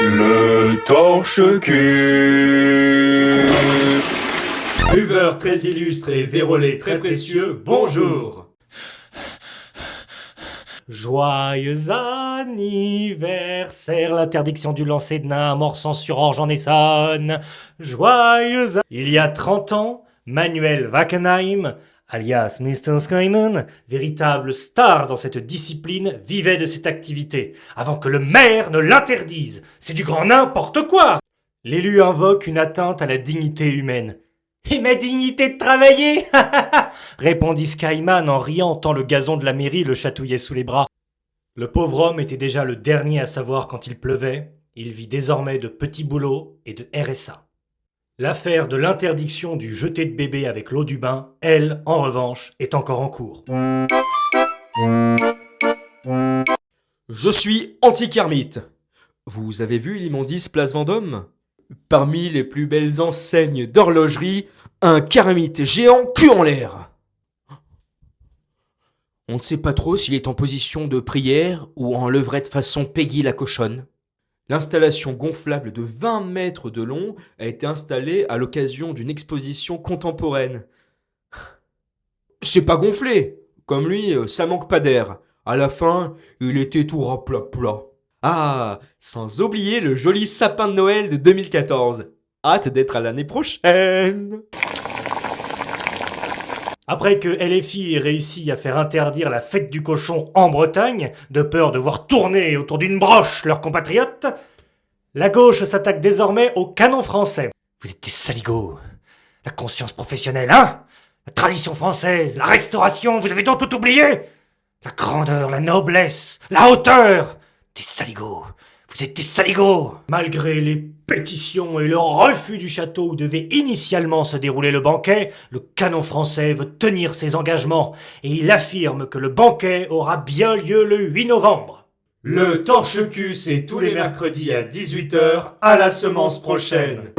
Le torche-cul. Buveurs très illustres et vérolés très précieux, bonjour. Joyeux anniversaire, l'interdiction du lancer de nain, mort sur orge en Essonne. Il y a 30 ans, Manuel Wackenheim, alias Mr. Skyman, véritable star dans cette discipline, vivait de cette activité, avant que le maire ne l'interdise. C'est du grand n'importe quoi. L'élu invoque une atteinte à la dignité humaine. « Et ma dignité de travailler ?» répondit Skyman en riant tant le gazon de la mairie le chatouillait sous les bras. Le pauvre homme était déjà le dernier à savoir quand il pleuvait. Il vit désormais de petits boulots et de RSA. L'affaire de l'interdiction du jeté de bébé avec l'eau du bain, elle, en revanche, est encore en cours. Je suis anti-Kermit. Vous avez vu l'immondice Place Vendôme ? Parmi les plus belles enseignes d'horlogerie, un Kermit géant cul en l'air. On ne sait pas trop s'il est en position de prière ou en levrette façon Peggy la cochonne. L'installation gonflable de 20 mètres de long a été installée à l'occasion d'une exposition contemporaine. C'est pas gonflé. Comme lui, ça manque pas d'air. À la fin, il était tout raplat-plat. Ah, sans oublier le joli sapin de Noël de 2014. Hâte d'être à l'année prochaine. Après que LFI ait réussi à faire interdire la fête du cochon en Bretagne, de peur de voir tourner autour d'une broche leurs compatriotes, la gauche s'attaque désormais au canon français. Vous êtes des saligots. La conscience professionnelle, hein ? La tradition française, la restauration, vous avez donc tout oublié ? La grandeur, la noblesse, la hauteur. Des saligots. Vous êtes des saligots. Malgré les pétitions et le refus du château où devait initialement se dérouler le banquet, le canon français veut tenir ses engagements et il affirme que le banquet aura bien lieu le 8 novembre. Le torche-cul, c'est tous les mercredis à 18h, à la semence prochaine.